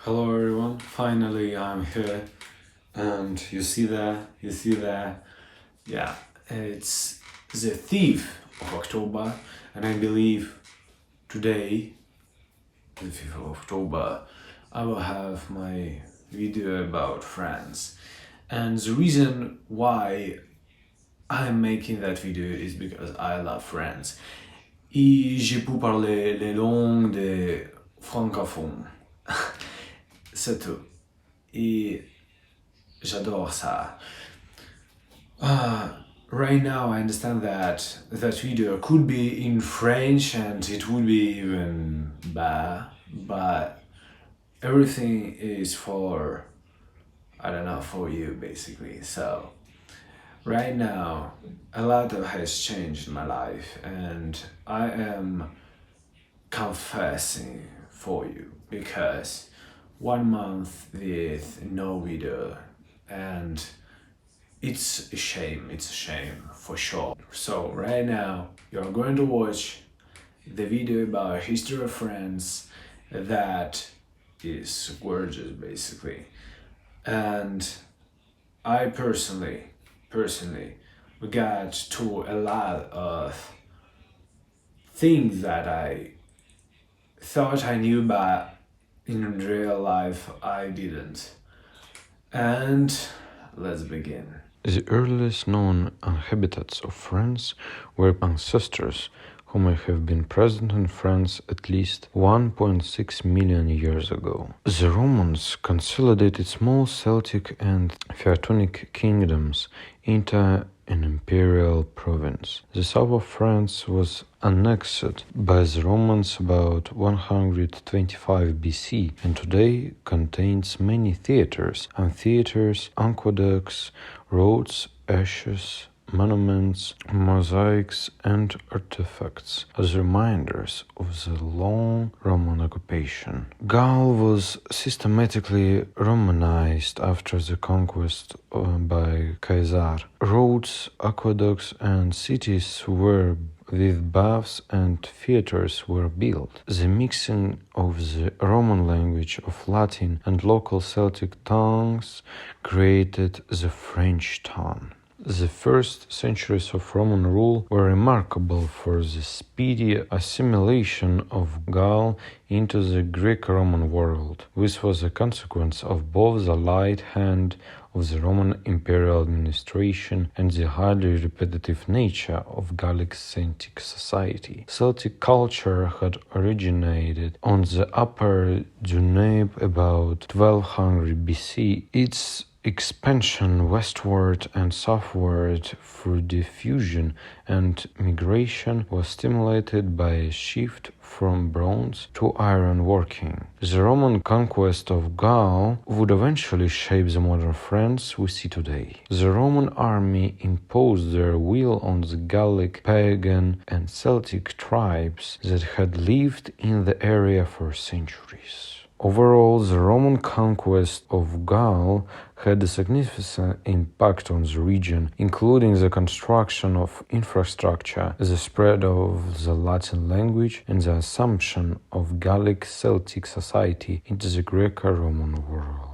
Hello everyone, finally I'm here, and you see that, yeah, it's the 5th of October, and I believe today, the 5th of October, I will have my video about France. And the reason why I'm making that video is because I love France. Et j'ai pu parler les langues des francophones. C'est tout. Et j'adore ça. Right now I understand that that video could be in French and it would be even bad, but everything is for, I don't know, for you basically. So right now a lot has changed in my life and I am confessing for you because 1 month with no video, and it's a shame for sure. So right now you're going to watch the video about history of France that is gorgeous basically. And I personally got to a lot of things that I thought I knew, but in real life I didn't. And let's begin. The earliest known inhabitants of France were ancestors who may have been present in France at least 1.6 million years ago. The Romans consolidated small Celtic and Teutonic kingdoms into an imperial province. The south of France was annexed by the Romans about 125 BC and today contains many theaters, amphitheaters, aqueducts, roads, ashes, monuments, mosaics, and artifacts as reminders of the long Roman occupation. Gaul was systematically Romanized after the conquest by Caesar. Roads, aqueducts, and cities with baths and theaters were built. The mixing of the Roman language of Latin and local Celtic tongues created the French tongue. The first centuries of Roman rule were remarkable for the speedy assimilation of Gaul into the Greco-Roman world. This was a consequence of both the light hand of the Roman imperial administration and the highly repetitive nature of Gallic Celtic society. Celtic culture had originated on the Upper Danube about 1200 BC. Its expansion westward and southward through diffusion and migration was stimulated by a shift from bronze to iron working. The Roman conquest of Gaul would eventually shape the modern France we see today. The Roman army imposed their will on the Gallic, pagan, and Celtic tribes that had lived in the area for centuries. Overall, the Roman conquest of Gaul had a significant impact on the region, including the construction of infrastructure, the spread of the Latin language, and the assumption of Gallic Celtic society into the Greco-Roman world.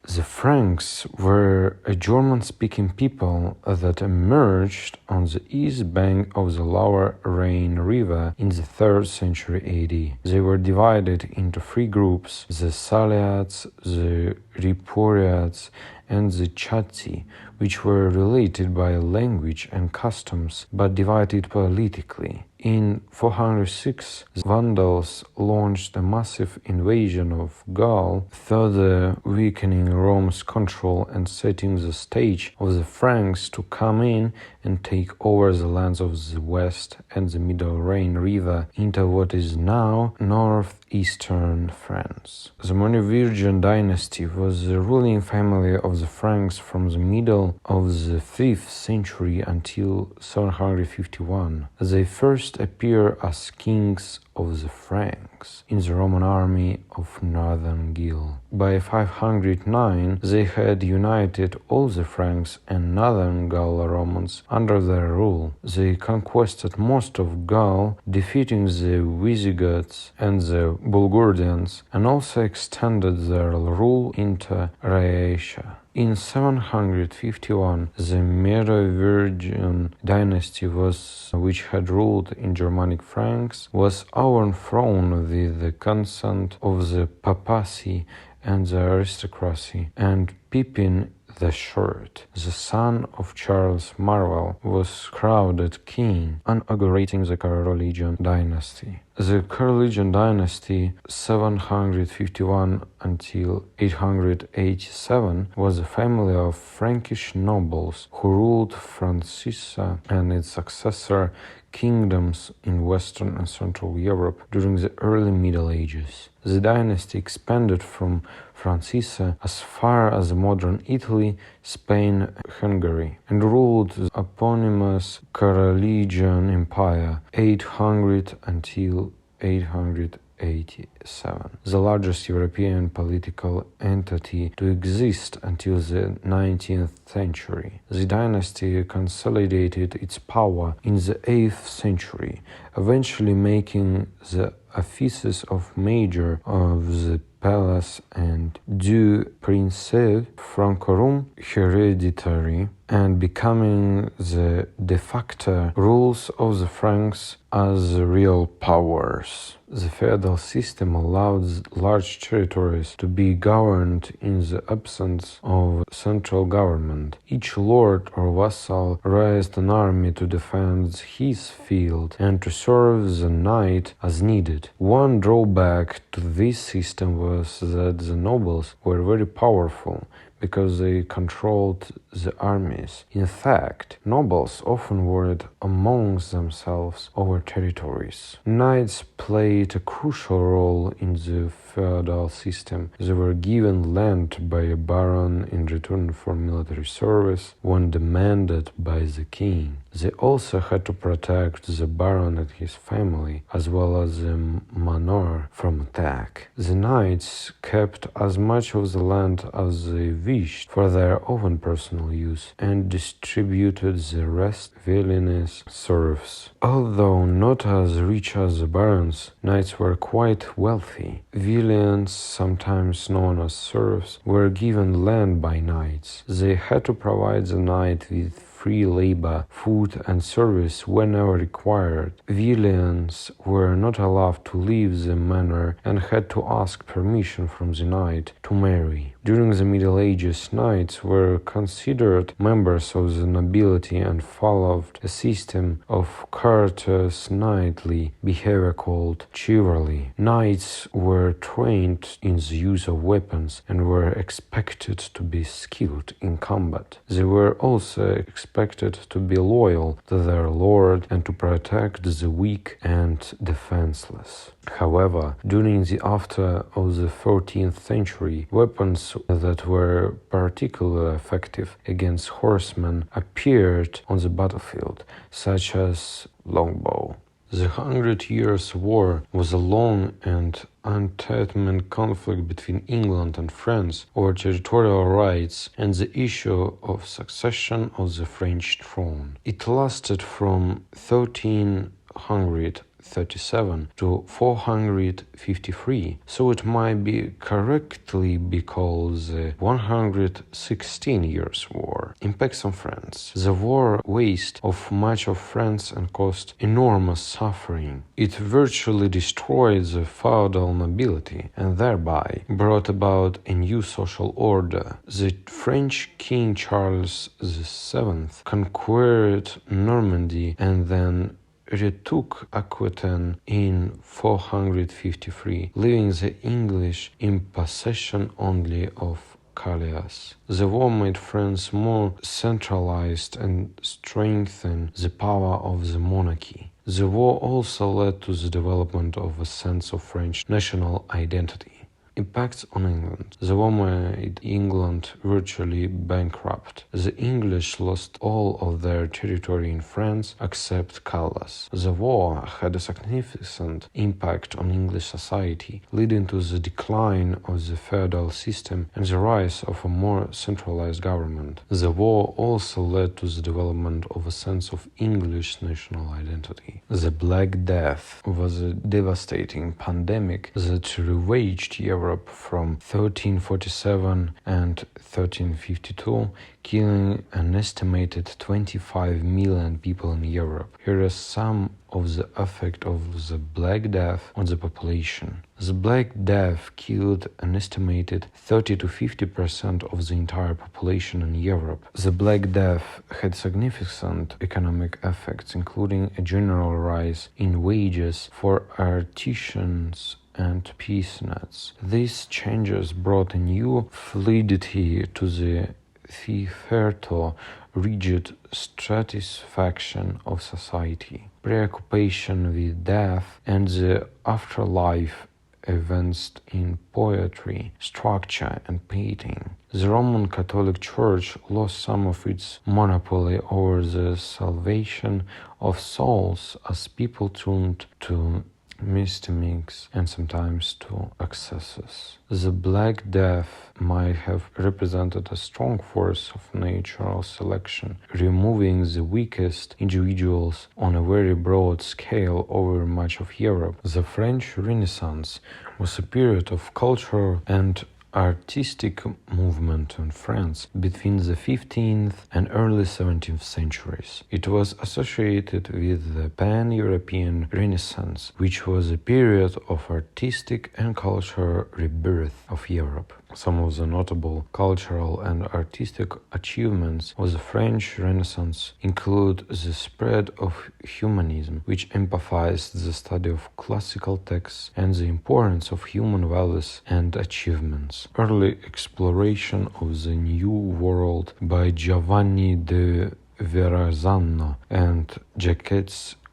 The Franks were a German-speaking people that emerged on the east bank of the lower Rhine River in the 3rd century AD. They were divided into 3 groups: the Saliads, the Ripuarians, and the Chatti, which were related by language and customs but divided politically. In 406, the Vandals launched a massive invasion of Gaul, further weakening Rome's control and setting the stage for the Franks to come in and take over the lands of the west and the middle Rhine River into what is now northeastern France. The Merovingian dynasty was the ruling family of the Franks from the middle of the 5th century until 751. They first appear as kings of the Franks in the Roman army of northern Gaul. By 509, they had united all the Franks and northern Gallo-Romans under their rule. They conquered most of Gaul, defeating the Visigoths and the Bulgarians, and also extended their rule into Rhaetia. In 751, the Merovingian dynasty, which had ruled in Germanic Franks, was overthrown with the consent of the papacy and the aristocracy, and Pippin the Short, the son of Charles Martel, was crowned king, inaugurating the Carolingian dynasty. The Carolingian dynasty, 751 until 887, was a family of Frankish nobles who ruled Francia and its successor kingdoms in Western and Central Europe during the early Middle Ages. The dynasty expanded from Francia as far as modern Italy, Spain, Hungary, and ruled the eponymous Carolingian Empire 800 until 887, the largest European political entity to exist until the 19th century. The dynasty consolidated its power in the 8th century, eventually making the offices of Major of the Palace and Du Prince Francorum hereditary, and becoming the de facto rules of the Franks as real powers. The feudal system allowed large territories to be governed in the absence of central government. Each lord or vassal raised an army to defend his field and to serve the knight as needed. One drawback to this system was that the nobles were very powerful because they controlled the armies. In fact, nobles often warred amongst themselves over territories. Knights played a crucial role in the feudal system. They were given land by a baron in return for military service when demanded by the king. They also had to protect the baron and his family, as well as the manor, from attack. The knights kept as much of the land as they wished for their own personal use and distributed the rest villainous serfs. Although not as rich as the barons, knights were quite wealthy. Villeins, sometimes known as serfs, were given land by knights. They had to provide the knight with free labor, food, and service whenever required. Villeins were not allowed to leave the manor and had to ask permission from the knight to marry. During the Middle Ages, knights were considered members of the nobility and followed a system of courteous knightly behavior called chivalry. Knights were trained in the use of weapons and were expected to be skilled in combat. They were also expected to be loyal to their lord and to protect the weak and defenseless. However, during the after of the 14th century, weapons that were particularly effective against horsemen appeared on the battlefield, such as longbow. The 100 Years' War was a long and untiring conflict between England and France over territorial rights and the issue of succession of the French throne. It lasted from 1337 to 453, so it might be correctly be called the 116 Years' War. Impacts on France. The war wasted of much of France and caused enormous suffering. It virtually destroyed the feudal nobility and thereby brought about a new social order. The French King Charles VII conquered Normandy and then retook Aquitaine in 453, leaving the English in possession only of Calais. The war made France more centralized and strengthened the power of the monarchy. The war also led to the development of a sense of French national identity. Impacts on England. The war made England virtually bankrupt. The English lost all of their territory in France except Calais. The war had a significant impact on English society, leading to the decline of the feudal system and the rise of a more centralized government. The war also led to the development of a sense of English national identity. The Black Death was a devastating pandemic that ravaged Europe from 1347 and 1352, killing an estimated 25 million people in Europe. Here are some of the effect of the Black Death on the population. The Black Death killed an estimated 30 to 50% of the entire population in Europe. The Black Death had significant economic effects, including a general rise in wages for artisans and peasants. These changes brought a new fluidity to the hitherto rigid stratification of society. Preoccupation with death and the afterlife evinced in poetry, structure, and painting. The Roman Catholic Church lost some of its monopoly over the salvation of souls as people turned to mystics and sometimes to excesses. The Black Death might have represented a strong force of natural selection, removing the weakest individuals on a very broad scale over much of Europe. The French Renaissance was a period of cultural and artistic movement in France between the 15th and early 17th centuries. It was associated with the Pan-European Renaissance, which was a period of artistic and cultural rebirth of Europe. Some of the notable cultural and artistic achievements of the French Renaissance include the spread of humanism, which emphasized the study of classical texts and the importance of human values and achievements. Early exploration of the New World by Giovanni de Verrazzano and Jacques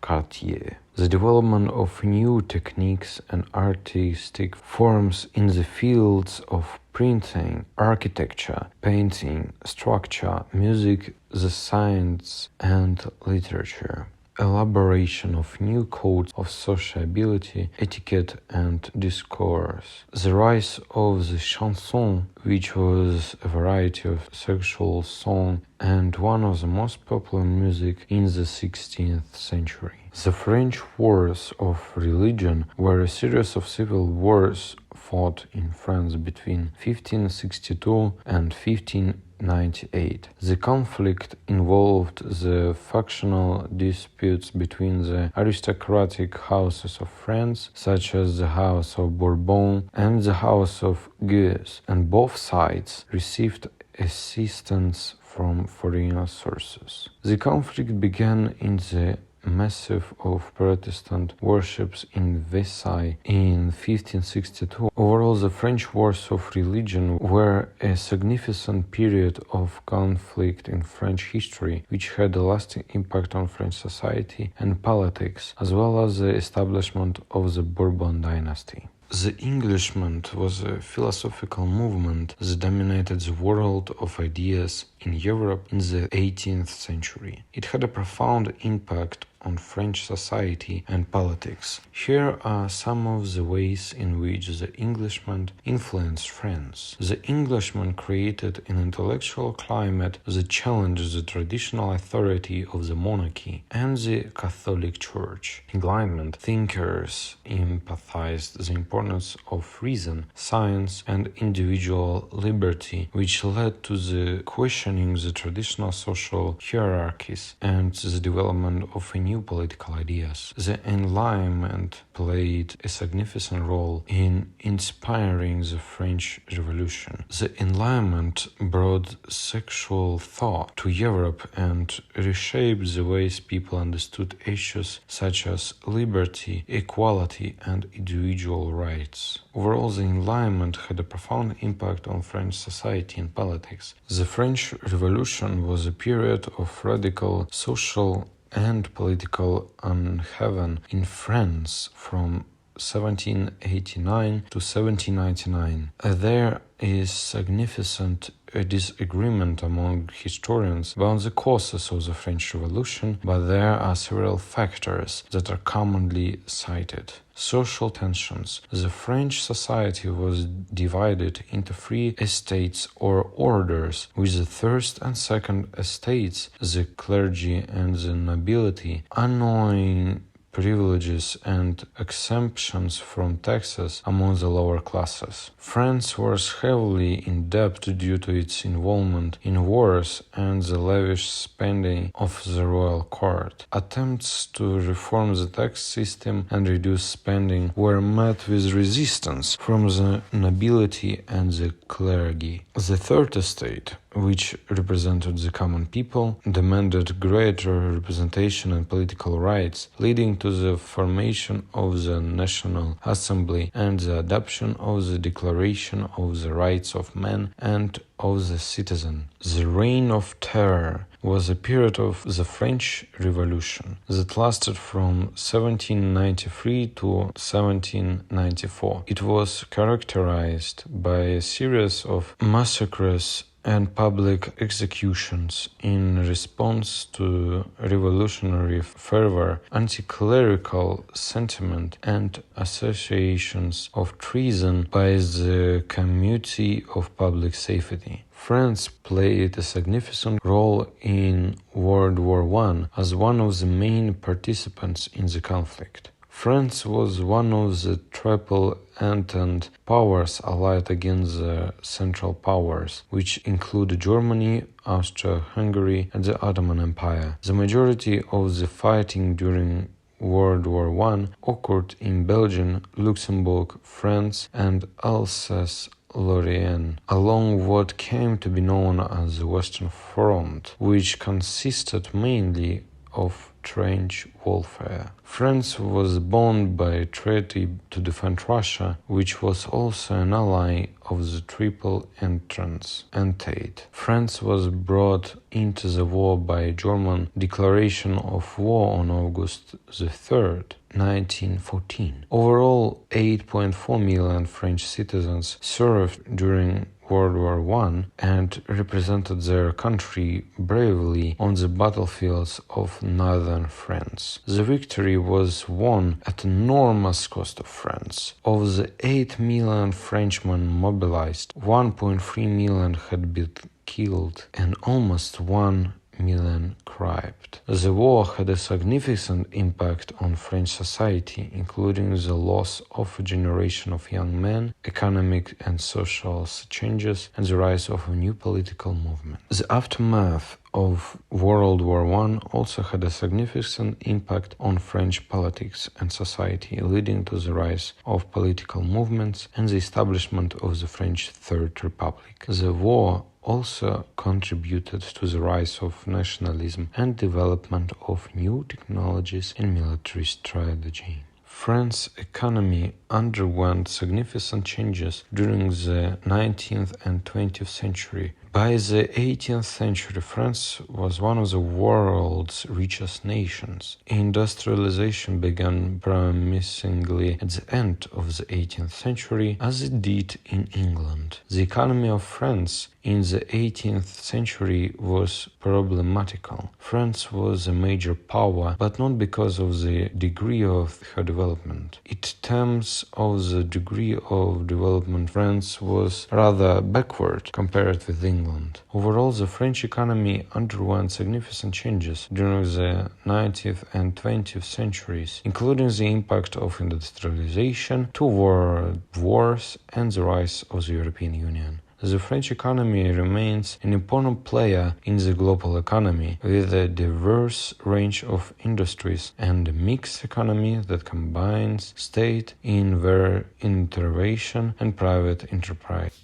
Cartier. The development of new techniques and artistic forms in the fields of printing, architecture, painting, structure, music, the science, and literature. Elaboration of new codes of sociability, etiquette, and discourse. The rise of the chanson, which was a variety of sexual song and one of the most popular music in the 16th century. The French Wars of Religion were a series of civil wars fought in France between 1562 and 1598. The conflict involved the factional disputes between the aristocratic houses of France, such as the House of Bourbon and the House of Guise, and both sides received assistance from foreign sources. The conflict began in the massive of Protestant worships in Versailles in 1562. Overall, the French Wars of Religion were a significant period of conflict in French history, which had a lasting impact on French society and politics, as well as the establishment of the Bourbon dynasty. The Enlightenment was a philosophical movement that dominated the world of ideas in Europe in the 18th century. It had a profound impact on French society and politics. Here are some of the ways in which the Enlightenment influenced France. The Enlightenment created an intellectual climate that challenged the traditional authority of the monarchy and the Catholic Church. Enlightenment thinkers empathized the importance of reason, science, and individual liberty, which led to the questioning the traditional social hierarchies and the development of new political ideas. The Enlightenment played a significant role in inspiring the French Revolution. The Enlightenment brought sexual thought to Europe and reshaped the ways people understood issues such as liberty, equality, and individual rights. Overall, the Enlightenment had a profound impact on French society and politics. The French Revolution was a period of radical social and political upheaval in France from 1789 to 1799. There is significant disagreement among historians about the causes of the French Revolution, but there are several factors that are commonly cited. Social tensions. The French society was divided into three estates or orders, with the first and second estates, the clergy and the nobility, announcing privileges and exemptions from taxes among the lower classes. France was heavily in debt due to its involvement in wars and the lavish spending of the royal court. Attempts to reform the tax system and reduce spending were met with resistance from the nobility and the clergy. The third estate, which represented the common people, demanded greater representation and political rights, leading to the formation of the National Assembly and the adoption of the Declaration of the Rights of Man and of the Citizen. The Reign of Terror was a period of the French Revolution that lasted from 1793 to 1794. It was characterized by a series of massacres and public executions in response to revolutionary fervor, anti-clerical sentiment, and associations of treason by the Committee of Public Safety. France played a significant role in World War I as one of the main participants in the conflict. France was one of the Triple Entente powers allied against the Central Powers, which included Germany, Austria-Hungary, and the Ottoman Empire. The majority of the fighting during World War I occurred in Belgium, Luxembourg, France, and Alsace-Lorraine, along what came to be known as the Western Front, which consisted mainly of trench warfare. France was bound by a treaty to defend Russia, which was also an ally of the Triple Entente. France was brought into the war by a German declaration of war on August 3rd, 1914. Overall, 8.4 million French citizens served during World War I and represented their country bravely on the battlefields of northern France. The victory was won at enormous cost of France. Of the 8 million Frenchmen mobilized, 1.3 million had been killed and almost 1 million crippled. The war had a significant impact on French society, including the loss of a generation of young men, economic and social changes, and the rise of a new political movement. The aftermath of World War I also had a significant impact on French politics and society, leading to the rise of political movements and the establishment of the French Third Republic. The war also contributed to the rise of nationalism and development of new technologies in military strategy. France's economy underwent significant changes during the 19th and 20th century. By the 18th century, France was one of the world's richest nations. Industrialization began promisingly at the end of the 18th century, as it did in England. The economy of France in the 18th century was problematical. France was a major power, but not because of the degree of her development. In terms of the degree of development, France was rather backward compared with England. Overall, the French economy underwent significant changes during the 19th and 20th centuries, including the impact of industrialization, two world wars, and the rise of the European Union. The French economy remains an important player in the global economy, with a diverse range of industries and a mixed economy that combines state intervention and private enterprise.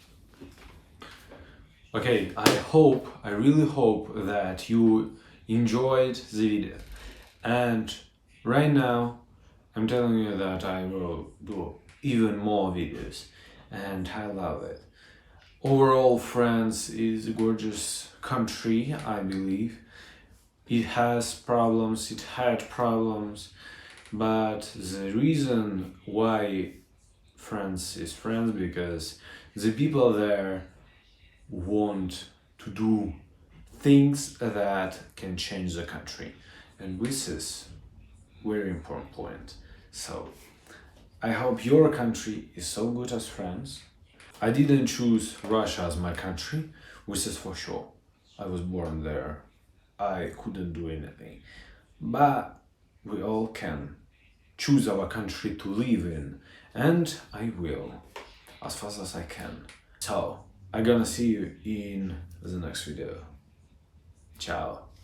Okay, I really hope that you enjoyed the video. And right now, I'm telling you that I will do even more videos, and I love it. Overall, France is a gorgeous country, I believe. It has problems, it had problems, But the reason why France is France, because the people there want to do things that can change the country, and this is very important point. So I hope your country is so good as France. I didn't choose Russia as my country, this is for sure. I was born there. I couldn't do anything. But we all can choose our country to live in, and I will, as fast as I can. So, I'm gonna see you in the next video. Ciao.